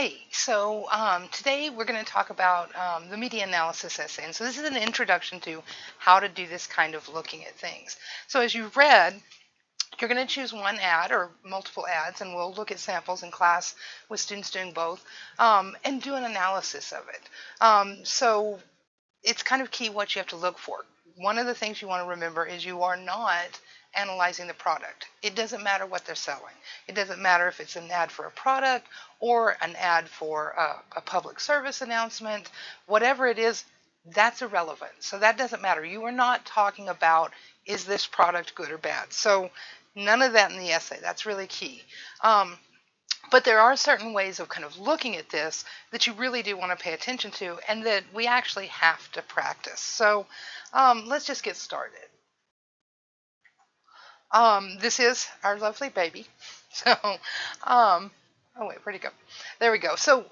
Hey, so today we're going to talk about the media analysis essay. And so this is an introduction to how to do this kind of looking at things. So as you've read, you're going to choose one ad or multiple ads, and we'll look at samples in class with students doing both and do an analysis of it. So it's kind of key what you have to look for. One of the things you want to remember is you are not analyzing the product. It doesn't matter what they're selling. It doesn't matter if it's an ad for a product or an ad for a public service announcement. Whatever it is, that's irrelevant. So that doesn't matter. You are not talking about, is this product good or bad? So none of that in the essay. That's really key. But there are certain ways of kind of looking at this that you really do want to pay attention to and that we actually have to practice. So let's just get started. This is our lovely baby. So, oh wait, where'd it go? There we go. So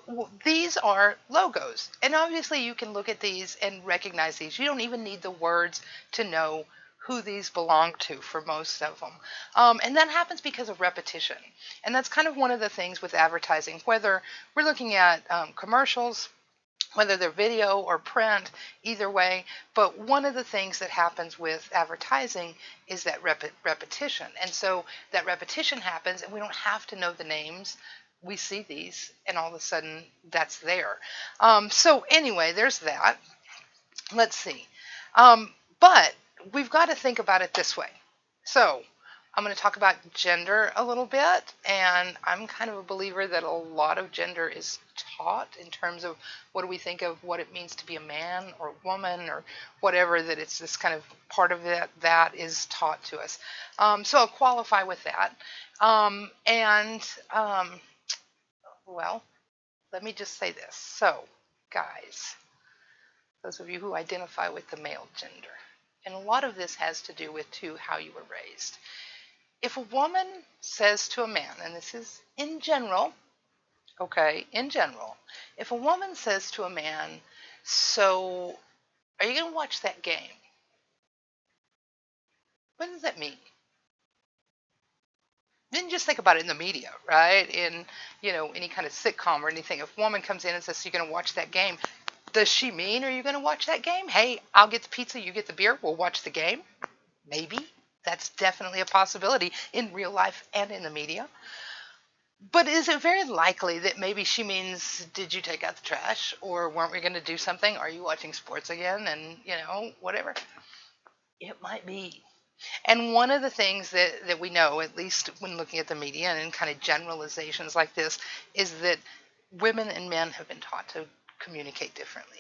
these are logos. And obviously you can look at these and recognize these. You don't even need the words to know who these belong to for most of them. And that happens because of repetition. And that's kind of one of the things with advertising, whether we're looking at commercials, whether they're video or print, either way. But one of the things that happens with advertising is that repetition. And so that repetition happens, and we don't have to know the names. We see these, and all of a sudden, that's there. So anyway, there's that. Let's see. But we've got to think about it this way. So I'm going to talk about gender a little bit, and I'm kind of a believer that a lot of gender is taught in terms of what do we think of what it means to be a man or a woman or whatever, that it's this kind of part of it that is taught to us. So I'll qualify with that. Well, let me just say this. So, guys, those of you who identify with the male gender, and a lot of this has to do with, too, how you were raised. If a woman says to a man, and this is in general, okay, in general, if a woman says to a man, so are you going to watch that game? What does that mean? Then just think about it in the media, right? In, any kind of sitcom or anything. If a woman comes in and says, so you're going to watch that game, does she mean, are you going to watch that game? Hey, I'll get the pizza, you get the beer, we'll watch the game? Maybe. That's definitely a possibility in real life and in the media. But is it very likely that maybe she means, did you take out the trash? Or weren't we going to do something? Are you watching sports again? And, whatever. It might be. And one of the things that we know, at least when looking at the media and in kind of generalizations like this, is that women and men have been taught to communicate differently.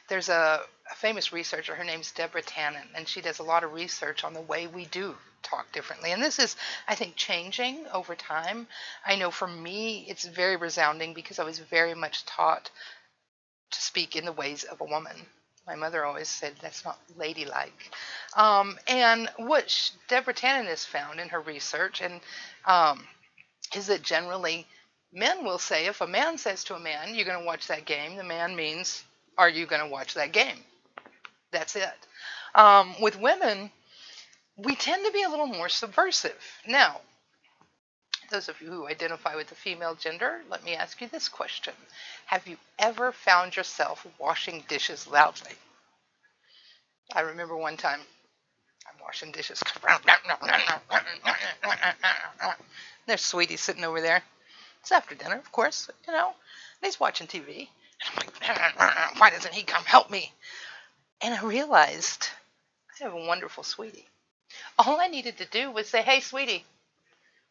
There's a famous researcher, her name's Deborah Tannen, and she does a lot of research on the way we do talk differently. And this is, I think, changing over time. I know for me, it's very resounding because I was very much taught to speak in the ways of a woman. My mother always said that's not ladylike. And what Deborah Tannen has found in her research is that generally men will say, if a man says to a man, you're going to watch that game, the man means, are you going to watch that game? That's it. With women, we tend to be a little more subversive. Now, those of you who identify with the female gender, let me ask you this question. Have you ever found yourself washing dishes loudly? I remember one time I'm washing dishes. There's Sweetie sitting over there. It's after dinner, of course, and he's watching TV. And I'm like, why doesn't he come help me? And I realized I have a wonderful Sweetie. All I needed to do was say, hey, Sweetie,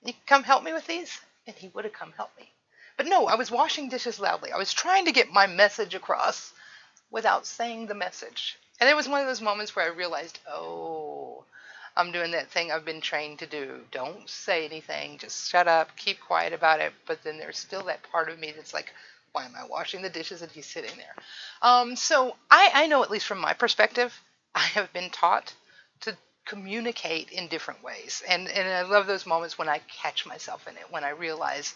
you come help me with these? And he would have come help me. But no, I was washing dishes loudly. I was trying to get my message across without saying the message. And it was one of those moments where I realized, oh, I'm doing that thing I've been trained to do. Don't say anything. Just shut up. Keep quiet about it. But then there's still that part of me that's like, why am I washing the dishes and he's sitting there? So I know, at least from my perspective, I have been taught to communicate in different ways. And I love those moments when I catch myself in it, when I realize,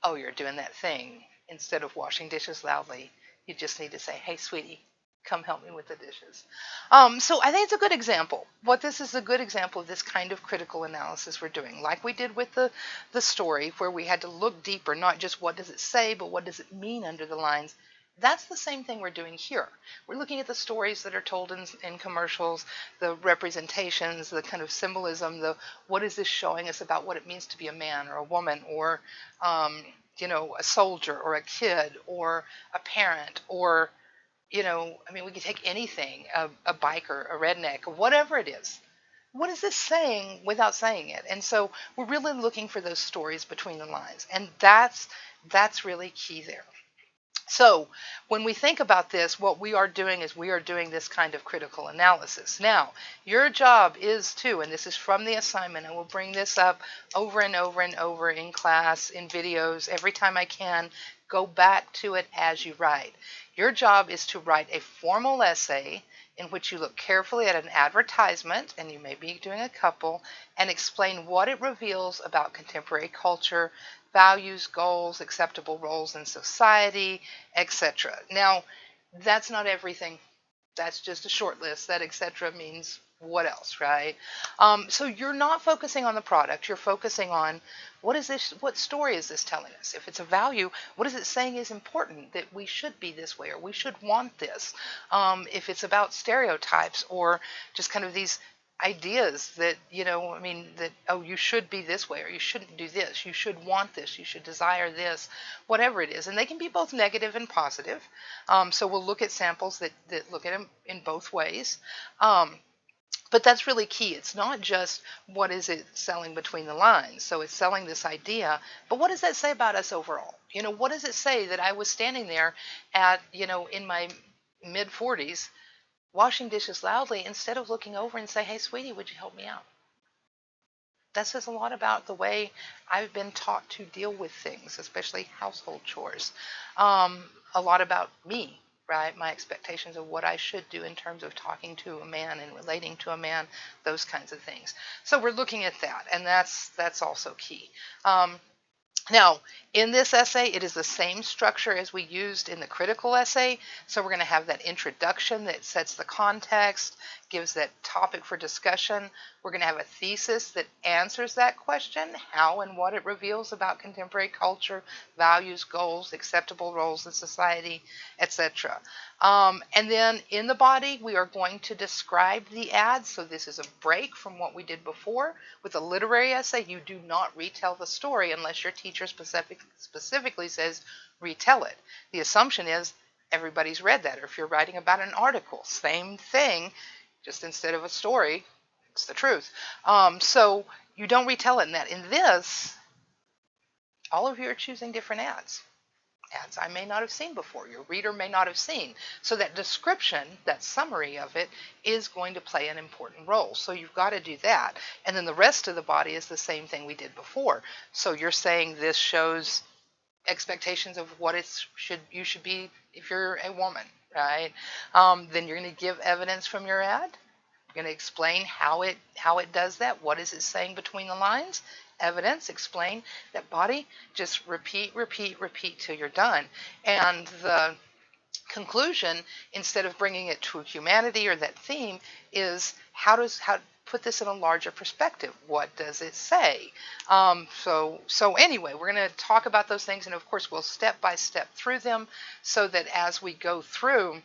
oh, you're doing that thing. Instead of washing dishes loudly, you just need to say, hey, Sweetie, Come help me with the dishes. So I think it's a good example. What this is a good example of this kind of critical analysis we're doing, like we did with the story, where we had to look deeper, not just what does it say, but what does it mean under the lines. That's the same thing we're doing here. We're looking at the stories that are told in commercials, the representations, the kind of symbolism, the what is this showing us about what it means to be a man or a woman, or a soldier or a kid or a parent, or I mean, we could take anything, a biker, a redneck, whatever it is. What is this saying without saying it? And so we're really looking for those stories between the lines, and that's really key there. So when we think about this, what we are doing is we are doing this kind of critical analysis. Now, your job is to, and this is from the assignment, I will bring this up over and over and over in class, in videos, every time I can, go back to it as you write. Your job is to write a formal essay in which you look carefully at an advertisement, and you may be doing a couple, and explain what it reveals about contemporary culture, values, goals, acceptable roles in society, etc. Now, that's not everything. That's just a short list. That etc. means what else, right? So you're not focusing on the product. You're focusing on what is this? What story is this telling us? If it's a value, what is it saying is important, that we should be this way or we should want this? If it's about stereotypes or just kind of these ideas that I mean, that oh, you should be this way or you shouldn't do this, you should want this, you should desire this, whatever it is, and they can be both negative and positive. So we'll look at samples that look at them in both ways. But that's really key. It's not just what is it selling between the lines. So it's selling this idea, but what does that say about us overall? What does it say that I was standing there at, in my mid 40s, washing dishes loudly instead of looking over and say, hey, sweetie, would you help me out? That says a lot about the way I've been taught to deal with things, especially household chores. A lot about me, right? My expectations of what I should do in terms of talking to a man and relating to a man, those kinds of things. So we're looking at that, and that's also key. Now, in this essay, it is the same structure as we used in the critical essay. So we're going to have that introduction that sets the context, gives that topic for discussion. We're going to have a thesis that answers that question, how and what it reveals about contemporary culture, values, goals, acceptable roles in society, etc. And then in the body, we are going to describe the ad. So this is a break from what we did before. With a literary essay, you do not retell the story unless your teacher specifically says retell it. The assumption is everybody's read that. Or if you're writing about an article, same thing, just instead of a story, it's the truth. So you don't retell it in that. In this, all of you are choosing different ads I may not have seen before, your reader may not have seen. So that description, that summary of it, is going to play an important role. So you've got to do that. And then the rest of the body is the same thing we did before. So you're saying this shows expectations of what you should be if you're a woman, right? Then you're going to give evidence from your ad. You're going to explain how it does that. What is it saying between the lines? Evidence, explain that body, just repeat till you're done. And the conclusion, instead of bringing it to humanity or that theme, is how put this in a larger perspective. What does it say? So anyway, we're going to talk about those things, and of course we'll step by step through them so that as we go through,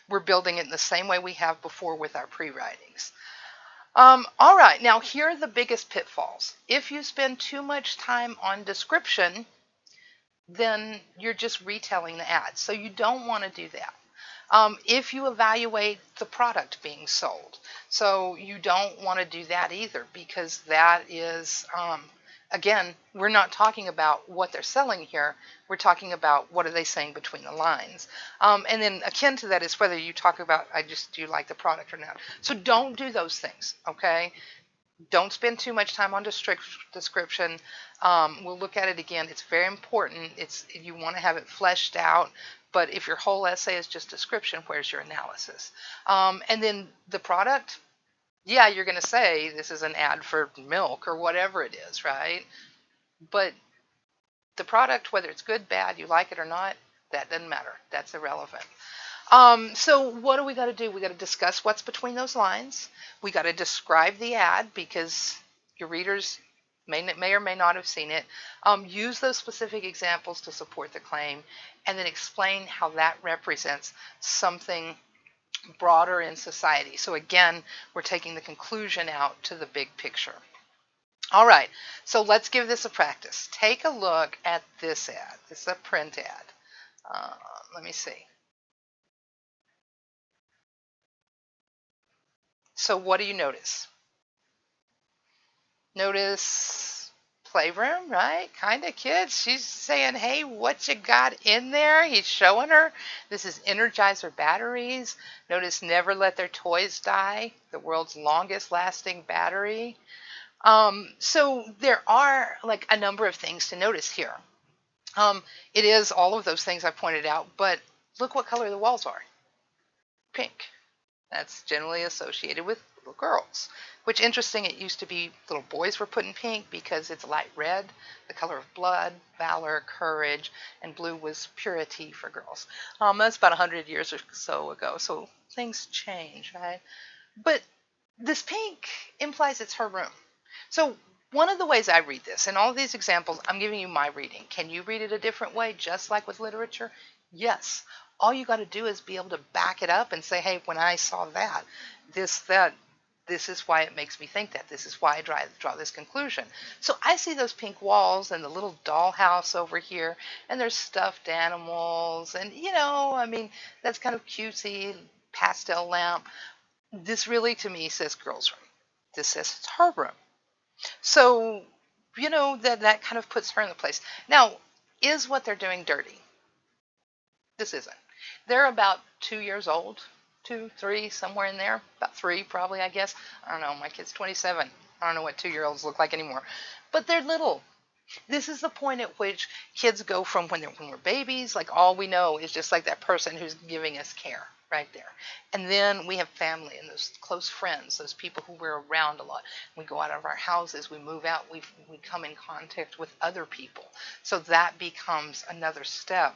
we're building it in the same way we have before with our pre-writings. All right, now here are the biggest pitfalls. If you spend too much time on description, then you're just retelling the ad. So you don't want to do that. If you evaluate the product being sold, so you don't want to do that either, because that is, again, we're not talking about what they're selling here. We're talking about what are they saying between the lines. And then akin to that is whether you talk about, do you like the product or not. So don't do those things, okay? Don't spend too much time on description. We'll look at it again. It's very important. You want to have it fleshed out. But if your whole essay is just description, where's your analysis? And then the product, yeah, you're going to say this is an ad for milk or whatever it is, right? But the product, whether it's good, bad, you like it or not, that doesn't matter. That's irrelevant. So what do we got to do? We got to discuss what's between those lines. We got to describe the ad because your readers may or may not have seen it. Use those specific examples to support the claim, and then explain how that represents something broader in society. So again, we're taking the conclusion out to the big picture. All right, so let's give this a practice. Take a look at this ad. This is a print ad. Let me see. So what do you notice? Notice playroom, right? Kind of kids. She's saying, hey, what you got in there? He's showing her. This is Energizer batteries. Notice never let their toys die, the world's longest lasting battery. So there are like a number of things to notice here. It is all of those things I pointed out, but look what color the walls are. Pink. That's generally associated with little girls. Which, interesting, it used to be little boys were put in pink because it's light red, the color of blood, valor, courage, and blue was purity for girls. That's about 100 years or so ago, so things change, right? But this pink implies it's her room. So one of the ways I read this, and all of these examples, I'm giving you my reading. Can you read it a different way, just like with literature? Yes. All you got to do is be able to back it up and say, hey, when I saw that, this is why it makes me think that. This is why I draw this conclusion. So I see those pink walls and the little dollhouse over here, and there's stuffed animals, and, I mean, that's kind of cutesy, pastel lamp. This really, to me, says girl's room. This says it's her room. So, that kind of puts her in the place. Now, is what they're doing dirty? This isn't. They're about 2 years old, 2, 3, somewhere in there. About 3, probably, I guess. I don't know. My kid's 27. I don't know what 2-year-olds look like anymore. But they're little. This is the point at which kids go from when we're babies, like all we know is just like that person who's giving us care right there. And then we have family and those close friends, those people who we're around a lot. We go out of our houses, we move out, we come in contact with other people. So that becomes another step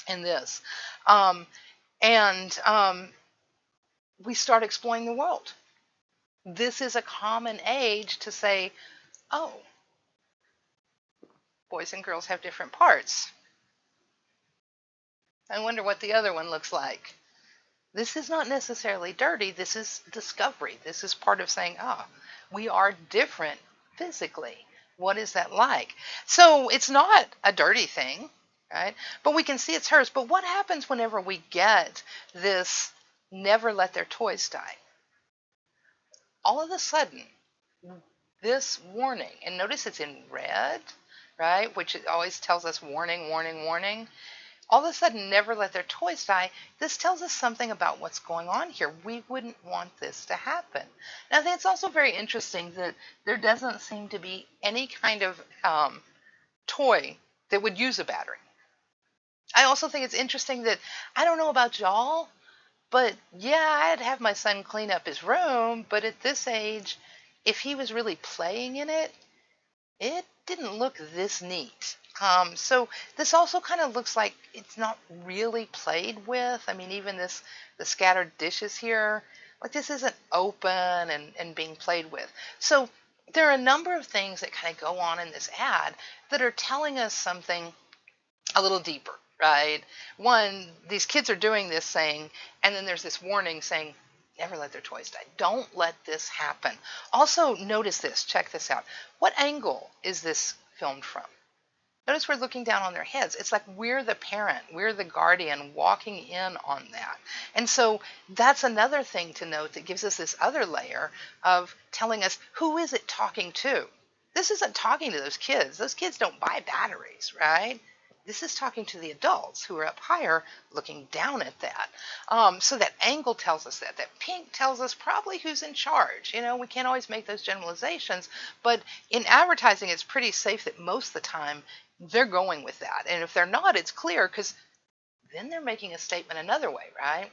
in this. And we start exploring the world. This is a common age to say, oh, boys and girls have different parts. I wonder what the other one looks like. This is not necessarily dirty. This is discovery. This is part of saying, we are different physically. What is that like? So it's not a dirty thing, right? But we can see it's hers. But what happens whenever we get this never let their toys die? All of a sudden, this warning, and notice it's in red, right? Which always tells us warning, warning, warning. All of a sudden, never let their toys die. This tells us something about what's going on here. We wouldn't want this to happen. Now, I think it's also very interesting that there doesn't seem to be any kind of toy that would use a battery. I also think it's interesting that, I don't know about y'all, but yeah, I'd have my son clean up his room, but at this age, if he was really playing in it, it didn't look this neat. So this also kind of looks like it's not really played with. I mean, even the scattered dishes here, like this isn't open and being played with. So there are a number of things that kind of go on in this ad that are telling us something a little deeper, right? One, these kids are doing this saying, and then there's this warning saying, never let their toys die. Don't let this happen. Also, notice this. Check this out. What angle is this filmed from? Notice we're looking down on their heads. It's like we're the parent, we're the guardian walking in on that. And so that's another thing to note that gives us this other layer of telling us, who is it talking to? This isn't talking to those kids. Those kids don't buy batteries, right? This is talking to the adults who are up higher looking down at that. So that angle tells us that. That pink tells us probably who's in charge. We can't always make those generalizations, but in advertising, it's pretty safe that most of the time they're going with that. And if they're not, it's clear because then they're making a statement another way, right?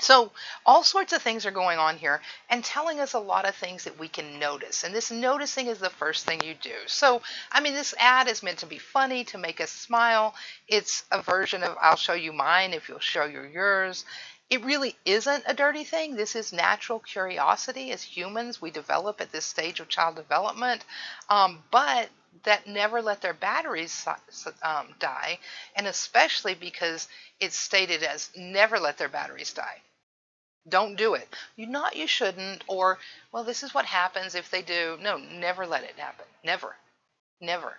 So all sorts of things are going on here and telling us a lot of things that we can notice. And this noticing is the first thing you do. So, I mean, this ad is meant to be funny, to make us smile. It's a version of I'll show you mine if you'll show you yours. It really isn't a dirty thing. This is natural curiosity as humans we develop at this stage of child development. But that never let their batteries die, and especially because it's stated as never let their batteries die. Don't do it. You shouldn't, or, well, this is what happens if they do. No, never let it happen. Never, never,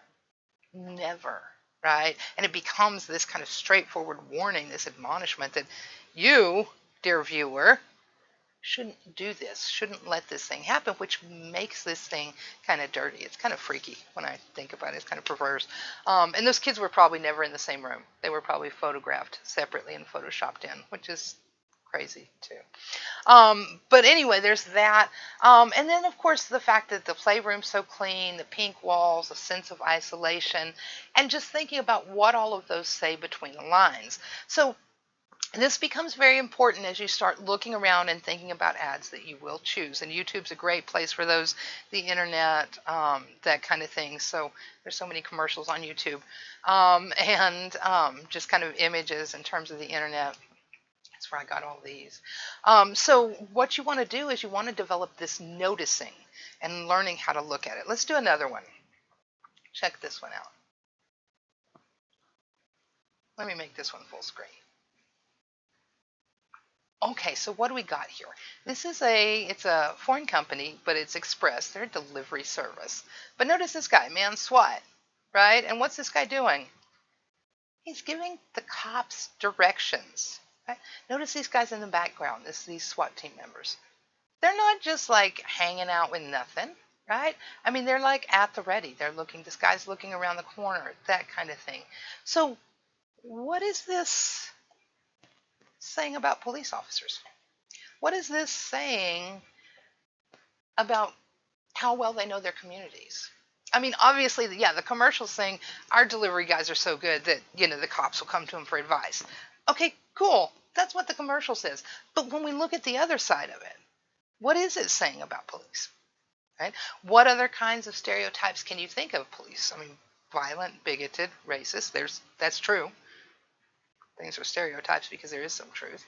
never, right? And it becomes this kind of straightforward warning, this admonishment that you, dear viewer, shouldn't do this, shouldn't let this thing happen, which makes this thing kind of dirty. It's kind of freaky when I think about it. It's kind of perverse. And those kids were probably never in the same room. They were probably photographed separately and photoshopped in, which is crazy too. But anyway, there's that. And then, of course, the fact that the playroom's so clean, the pink walls, a sense of isolation, and just thinking about what all of those say between the lines. So this becomes very important as you start looking around and thinking about ads that you will choose. And YouTube's a great place for those, the internet, that kind of thing. So there's so many commercials on YouTube, and just kind of images in terms of the internet. That's where I got all these. So what you want to do is you want to develop this noticing and learning how to look at it. Let's do another one. Check this one out. Let me make this one full screen. Okay, so what do we got here? This is it's a foreign company, but it's Express. They're a delivery service. But notice this guy, man SWAT, right? And what's this guy doing? He's giving the cops directions. Right? Notice these guys in the background, these SWAT team members. They're not just like hanging out with nothing, right? I mean, they're like at the ready. They're looking, this guy's looking around the corner, that kind of thing. So what is this saying about police officers? What is this saying about how well they know their communities? I mean, obviously, yeah, the commercial's saying our delivery guys are so good that, the cops will come to them for advice. Okay, cool. That's what the commercial says. But when we look at the other side of it, what is it saying about police? Right? What other kinds of stereotypes can you think of police? I mean, violent, bigoted, racist. That's true. Things are stereotypes because there is some truth.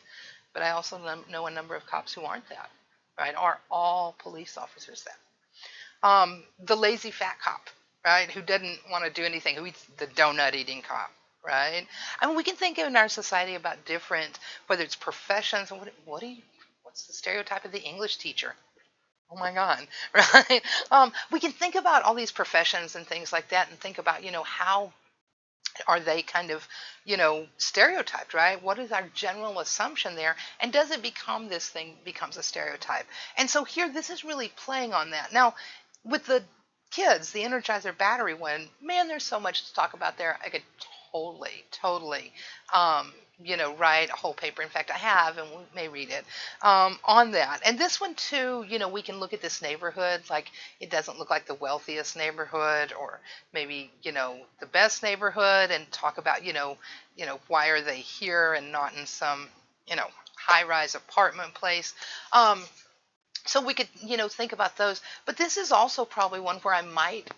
But I also know a number of cops who aren't that. Right? Are all police officers that? The lazy fat cop, right? Who doesn't want to do anything, who eats the donut eating cop, right? I mean, we can think in our society about different, whether it's professions. What's the stereotype of the English teacher? Oh my God, right? We can think about all these professions and things like that and think about, how are they kind of, stereotyped, right? What is our general assumption there? And does it become this thing becomes a stereotype? And so here, this is really playing on that. Now, with the kids, the Energizer battery one, man, there's so much to talk about there. I could totally, write a whole paper. In fact, I have, and we may read it, on that. And this one too, we can look at this neighborhood, like it doesn't look like the wealthiest neighborhood or maybe, the best neighborhood, and talk about, why are they here and not in some, high-rise apartment place. So we could, think about those. But this is also probably one where I might,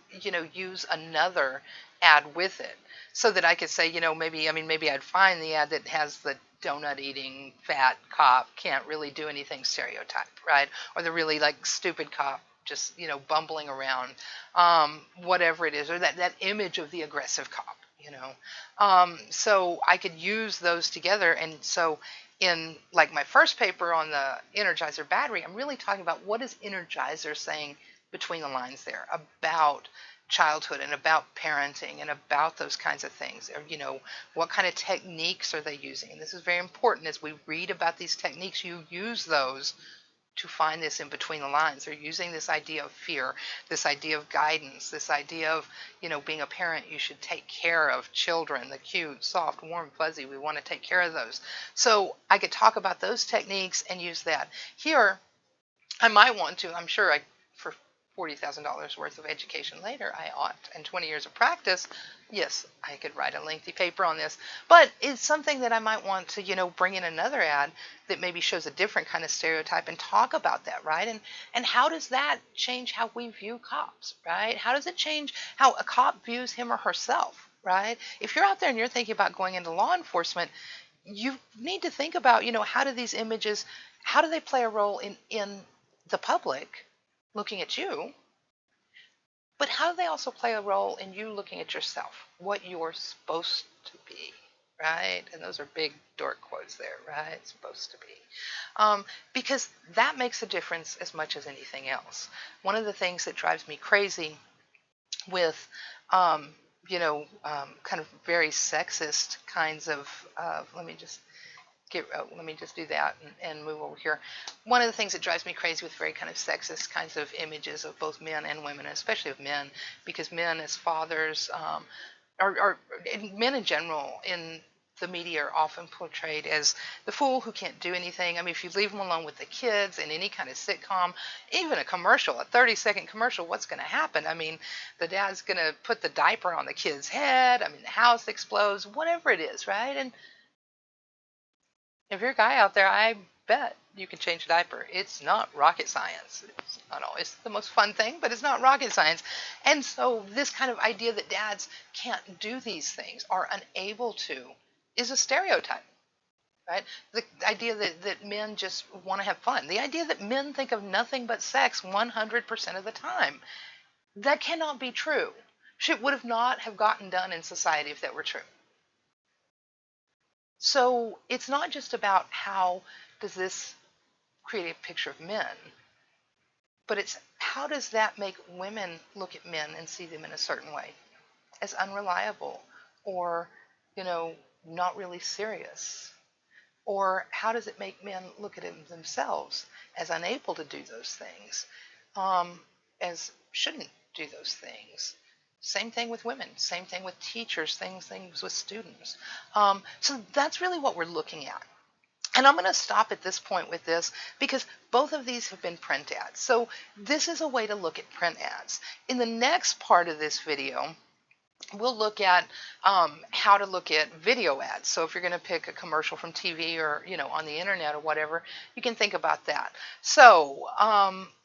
use another ad with it so that I could say, maybe I'd find the ad that has the donut eating fat cop can't really do anything stereotype, right? Or the really like stupid cop just, bumbling around, whatever it is, or that image of the aggressive cop, So I could use those together. And so in like my first paper on the Energizer battery, I'm really talking about what is Energizer saying between the lines there about childhood and about parenting and about those kinds of things. Or, what kind of techniques are they using? And this is very important. As we read about these techniques, you use those to find this in between the lines. They're using this idea of fear, this idea of guidance, this idea of, being a parent, you should take care of children, the cute, soft, warm, fuzzy. We want to take care of those. So I could talk about those techniques and use that. Here, I might want to, I'm sure for $40,000 worth of education later, I ought, and 20 years of practice, yes, I could write a lengthy paper on this. But it's something that I might want to, bring in another ad that maybe shows a different kind of stereotype and talk about that, right? And how does that change how we view cops, right? How does it change how a cop views him or herself, right? If you're out there and you're thinking about going into law enforcement, you need to think about, how do these images, how do they play a role in the public looking at you, but how do they also play a role in you looking at yourself, what you're supposed to be, right? And those are big dork quotes there, right? Supposed to be. Because that makes a difference as much as anything else. One of the things that drives me crazy with, kind of very sexist kinds of, let me just do that and move over here. One of the things that drives me crazy with very kind of sexist kinds of images of both men and women, especially of men, because men as fathers, and men in general in the media are often portrayed as the fool who can't do anything. I mean, if you leave them alone with the kids in any kind of sitcom, even a commercial, a 30-second commercial, what's going to happen? I mean, the dad's going to put the diaper on the kid's head. I mean, the house explodes, whatever it is, right? And if you're a guy out there, I bet you can change a diaper. It's not rocket science. It's not always the most fun thing, but it's not rocket science. And so this kind of idea that dads can't do these things, are unable to, is a stereotype, right? The idea that men just want to have fun. The idea that men think of nothing but sex 100% of the time. That cannot be true. Shit would have not have gotten done in society if that were true. So it's not just about how does this create a picture of men, but it's how does that make women look at men and see them in a certain way, as unreliable or, not really serious? Or how does it make men look at themselves as unable to do those things, as shouldn't do those things? Same thing with women, same thing with teachers, things with students. So that's really what we're looking at. And I'm going to stop at this point with this because both of these have been print ads. So this is a way to look at print ads. In the next part of this video, we'll look at how to look at video ads. So if you're going to pick a commercial from TV or, on the internet or whatever, you can think about that. So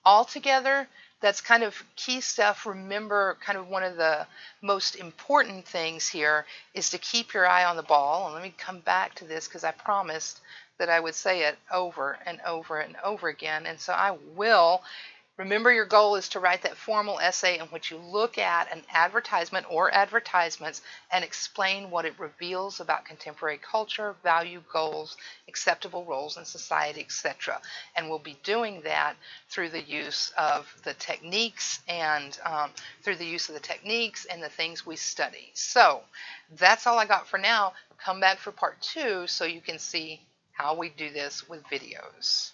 altogether, that's kind of key stuff. Remember, kind of one of the most important things here is to keep your eye on the ball. And let me come back to this because I promised that I would say it over and over and over again. And so I will. Remember, your goal is to write that formal essay in which you look at an advertisement or advertisements and explain what it reveals about contemporary culture, value, goals, acceptable roles in society, etc. And we'll be doing that through the use of the techniques and the things we study. So that's all I got for now. Come back for part 2 so you can see how we do this with videos.